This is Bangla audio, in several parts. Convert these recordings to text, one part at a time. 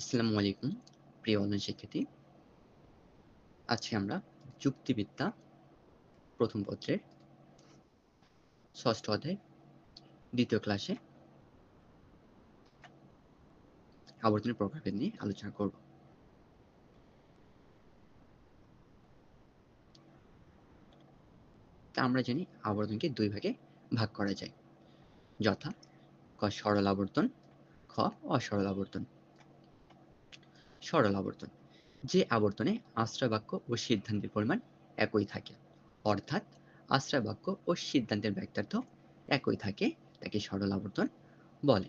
আসসালামু আলাইকুম প্রিয় অনলাইন শিক্ষার্থী। আজকে আমরা যুক্তিবিদ্যা প্রথম পত্রের ৬ষ্ঠ অধ্যায় ২য় ক্লাসে আবর্তনের প্রকারভেদ নিয়ে আলোচনা করব। তা আমরা জানি আবর্তনকে ২ ভাগে ভাগ করা যায়। যথা ক সরল আবর্তন, খ অসরল আবর্তন। সরল আবর্তন যে আবর্তনে আশ্রয় বাক্য ও সিদ্ধান্তের পরিমাণ একই থাকে, অর্থাৎ আশ্রয় বাক্য ও সিদ্ধান্তের ব্যাখ্যার্থ একই থাকে, তাকে সরল আবর্তন বলে।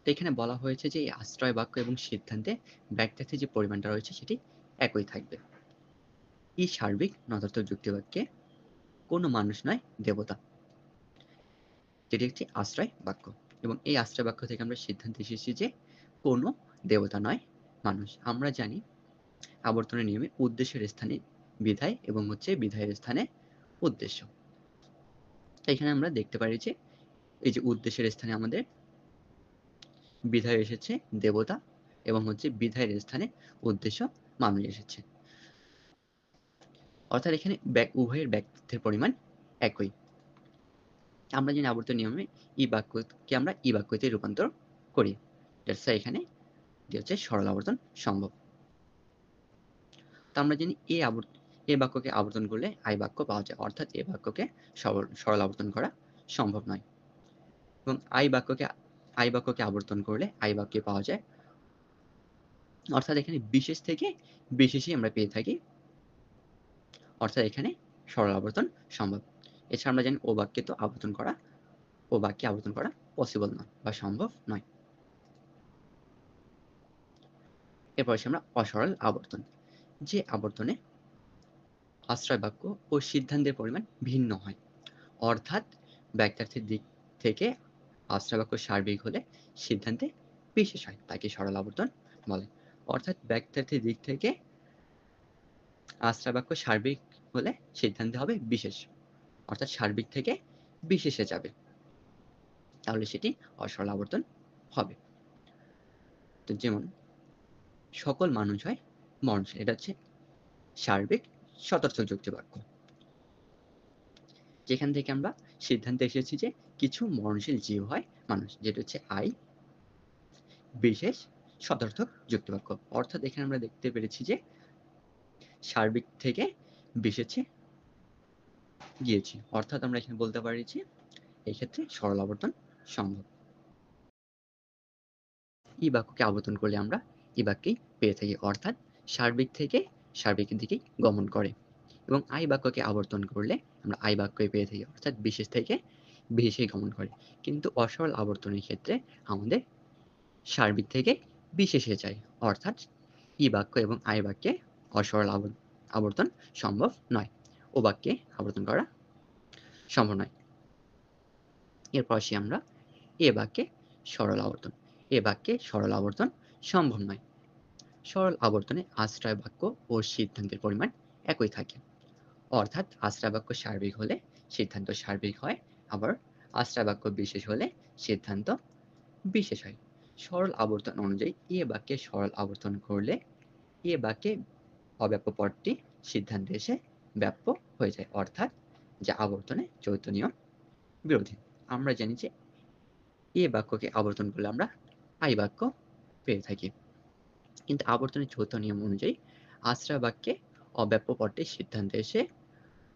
এখানে বলা হয়েছে যে এই আশ্রয় বাক্য এবং সিদ্ধান্তে ব্যাখ্যার্থে যে পরিমাণটা রয়েছে সেটি একই থাকবে। এই সার্বিক নদার্থক যুক্তিবাক্যে কোনো মানুষ নয় দেবতা, যেটি একটি আশ্রয় বাক্য, এবং এই আশ্রয় বাক্য থেকে আমরা সিদ্ধান্তে এসেছি যে কোনো দেবতা নয় মানুষ। আমরা জানি আবর্তনের নিয়মে উদ্দেশ্যের স্থানে বিধায় এবং বিধায়ের স্থানে উদ্দেশ্য। এখানে আমরা দেখতে পারি যে এই যে উদ্দেশ্যের স্থানে আমাদের বিধায় এসেছে দেবতা এবং বিধায়ের স্থানে উদ্দেশ্য মানুষ এসেছে। অর্থাৎ এখানে উভয়ের ব্যাখ্যার্থের পরিমাণ একই। আমরা জানি আবর্তন নিয়মে ই বাক্যকে আমরা ই বাক্যতে রূপান্তর করি। দ্যাটস ওয়াই এখানে সরল আবর্তন সম্ভব। তো আমরা জানি এ বাক্যকে আবর্তন করলে আই বাক্য পাওয়া যায়, অর্থাৎ এ বাক্যকে সরল আবর্তন করা সম্ভব নয়। এবং আই বাক্যকে আবর্তন করলে আই বাক্যে পাওয়া যায়, অর্থাৎ এখানে বিশেষ থেকে বিশেষই আমরা পেয়ে থাকি, অর্থাৎ এখানে সরল আবর্তন সম্ভব। এছাড়া আমরা জানি ও বাক্যে আবর্তন করা পসিবল নয় বা সম্ভব নয়। এরপর আসি আমরা অসরল আবর্তন। যে আবর্তনে আশ্রয় বাক্য ও সিদ্ধান্তের পরিমাণ ভিন্ন হয়, অর্থাৎ ব্যাখ্যার্থের দিক থেকে আশ্রয় বাক্য সার্বিক হলে সিদ্ধান্তে বিশেষ হয়, তাকে সরল আবর্তন বলে। অর্থাৎ ব্যাখ্যার্থের দিক থেকে আশ্রয় বাক্য সার্বিক হলে সিদ্ধান্তে হবে বিশেষ, অর্থাৎ সার্বিক থেকে বিশেষে যাবে, তাহলে সেটি অসরল আবর্তন হবে। তো যেমন সকল মানুষ হয় মরণশীল, এটা হচ্ছে সার্বিক সদর্থক যুক্তি বাক্য, যেখান থেকে আমরা সিদ্ধান্তে এসেছি যে কিছু মরণশীল জীব হয় মানুষ, যেটা হচ্ছে আই বিশেষ সদর্থক যুক্তিবাক্য। অর্থাৎ এখানে আমরা দেখতে পেরেছি যে সার্বিক থেকে বিশেষে গিয়েছি, অর্থাৎ আমরা এখানে বলতে পারি যে এই ক্ষেত্রে সরল আবর্তন সম্ভব। ই বাক্যকে আবর্তন করলে আমরা ই বাক্যেই পেয়ে থাকি, অর্থাৎ সার্বিক থেকে সার্বিকের দিকেই গমন করে, এবং আই বাক্যকে আবর্তন করলে আমরা আই বাক্যই পেয়ে থাকি, অর্থাৎ বিশেষ থেকে বিশেষে গমন করে। কিন্তু অসরল আবর্তনের ক্ষেত্রে আমাদের সার্বিক থেকে বিশেষে যায়, অর্থাৎ ই বাক্য এবং আই বাক্যে অসরল আবর্তন সম্ভব নয়, ও বাক্যে আবর্তন করা সম্ভব নয়। এরপর আসি আমরা এ বাক্যে সরল আবর্তন। এ বাক্যে সরল আবর্তন সম্ভব নয়। সরল আবর্তনে আশ্রয় বাক্য ও সিদ্ধান্তের পরিমাণ একই থাকে, অর্থাৎ আশ্রয় বাক্য সার্বিক হলে সিদ্ধান্ত সার্বিক হয়, আবার আশ্রয় বাক্য বিশেষ হলে সিদ্ধান্ত বিশেষ হয়। সরল আবর্তন অনুযায়ী এ বাক্যে সরল আবর্তন করলে এ বাক্যে অব্যাপ্য পদটি সিদ্ধান্তে এসে ব্যাপ্য হয়ে যায়, অর্থাৎ যা আবর্তনে চৌথ নিয়ম বিরোধী। আমরা জানি যে এ বাক্যকে আবর্তন করলে আমরা আই বাক্য পেয়ে থাকি, কিন্তু আবর্তনের চৌথ নিয়ম অনুযায়ী আশ্রয় বাক্যে অব্যাপ্য পদটি সিদ্ধান্তে এসে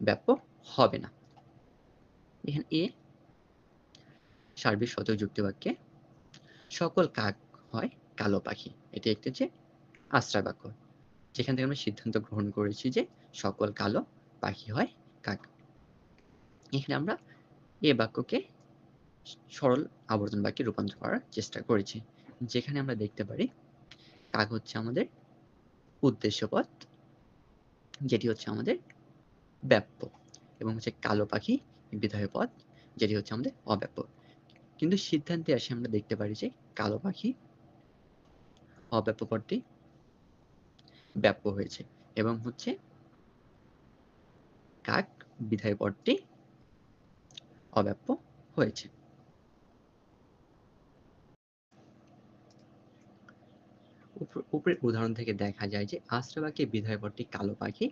ব্যাপ্য হবে না। এখানে এ সার্বিক সদর যুক্তি বাক্যে সকল কাক হয় কালো পাখি, এটি একটি আশ্রয় বাক্য, যেখান থেকে আমরা সিদ্ধান্ত গ্রহণ করেছি যে সকল কালো পাখি হয় কাক। এখানে আমরা এ বাক্যকে সরল আবর্তন বাক্যে রূপান্তর করার চেষ্টা করেছি, যেখানে আমরা দেখতে পারি কাক হচ্ছে আমাদের উদ্দেশ্য পদ, যেটি হচ্ছে আমাদের ব্যাপ্য, এবং কালো পাখি বিধেয় পদ, যেটি হচ্ছে আমাদের অব্যাপ্য। কিন্তু সিদ্ধান্তে আসে আমরা দেখতে পারি যে কালো পাখি অব্যাপ্য পদটি ব্যাপ্য হয়েছে, এবং কাক বিধায় পদটি অব্যাপ্য হয়েছে। উপরের উদাহরণ থেকে দেখা যায় যে আশ্রা বাক্যে বিধায় পদটি কালো পাখি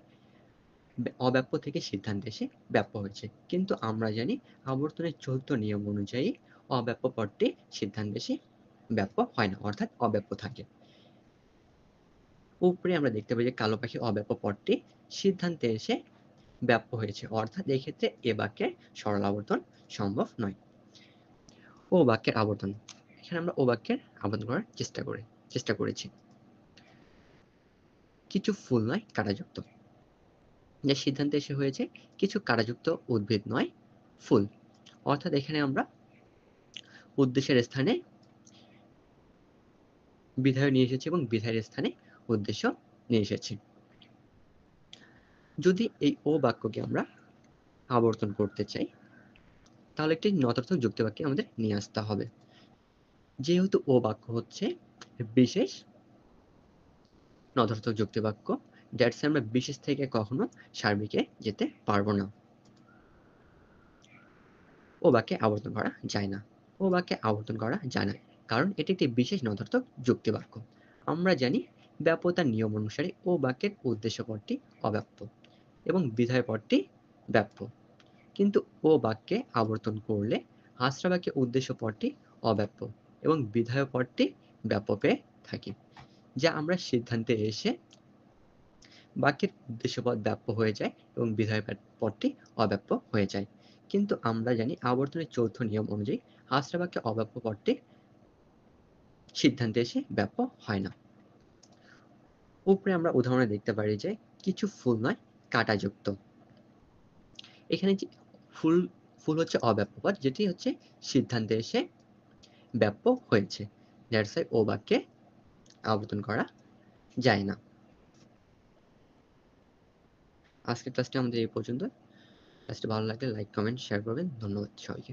অব্যাপ্য থেকে সিদ্ধান্তে এসে ব্যাপ্য হয়েছে। কিন্তু আমরা জানি আবর্তনের চতুর্থ নিয়ম অনুযায়ী অব্যাপ্য পদটি সিদ্ধান্তে এসে ব্যাপ্য হয় না, অর্থাৎ অব্যাপ্য থাকে। উপরে আমরা দেখতে পাই যে কালো পাখি অব্যাপ্য পদটি সিদ্ধান্তে এসে ব্যাপ্য হয়েছে, অর্থাৎ এই ক্ষেত্রে এ বাক্যের সরল আবর্তন সম্ভব নয়। ও বাক্যের আবর্তন, এখানে আমরা ও বাক্যের আবর্তন করার চেষ্টা করেছি। কিছু ফুল নয় কাঁটাযুক্ত, যে সিদ্ধান্তে এসে হয়েছে কিছু কাঁটাযুক্ত উদ্ভিদ নয় ফুল, অর্থাৎ এখানে আমরা উদ্দেশ্যের স্থানে বিধায় নিয়ে এসেছি এবং বিধায়ের স্থানে উদ্দেশ্য নিয়ে এসেছি। যদি এই ও বাক্যকে আমরা আবর্তন করতে চাই, তাহলে একটি নতার্থক যুক্তিবাক্য আমাদের নিয়ে আসতে হবে। যেহেতু ও বাক্য হচ্ছে বিশেষ নতার্থক যুক্তিবাক্য, দ্যাটস আমরা বিশেষ থেকে কখনো সার্বিকে যেতে পারবো না। ও বাক্যে আবর্তন করা যায় না। ও বাক্যে আবর্তন করা যায় না, কারণ এটি একটি বিশেষ নতার্থক যুক্তিবাক্য। আমরা জানি ব্যাপ্যতার নিয়ম অনুসারে ও বাক্যের উদ্দেশ্য পদটি অব্যাপ্য এবং বিধায় পদটি ব্যাপ্য। কিন্তু ও বাক্যে আবর্তন করলে আশ্রা বাক্যে উদ্দেশ্য পদটি অব্যাপ্য এবং বিধায় পদটি ব্যাপ্য পেয়ে থাকি, যা আমরা সিদ্ধান্তে এসে বাক্যের উদ্দেশ্য পদ ব্যাপ্য হয়ে যায় এবং বিধায় পদটি অব্যাপ্য হয়ে যায়। কিন্তু আমরা জানি আবর্তনের চৌথ নিয়ম অনুযায়ী আশ্রা বাক্যে অব্যাপ্য পদটি সিদ্ধান্তে এসে ব্যাপ্য হয় না। উপরে আমরা উদাহরণে দেখতে পারি যে কিছু ফুল নয় কাঁটাযুক্ত। এখানে যে ফুল ফুল হচ্ছে অব্যাপ্য পদ, যেটি হচ্ছে সিদ্ধান্তে এসে ব্যাপ্য হয়েছে। দ্যাটস ওয়াই ও বাক্যে আবর্তন করা যায় না। আজকের ক্লাসটি আমাদের এই পর্যন্ত। ক্লাসটি ভালো লাগলে লাইক, কমেন্ট, শেয়ার করবেন। ধন্যবাদ সবাইকে।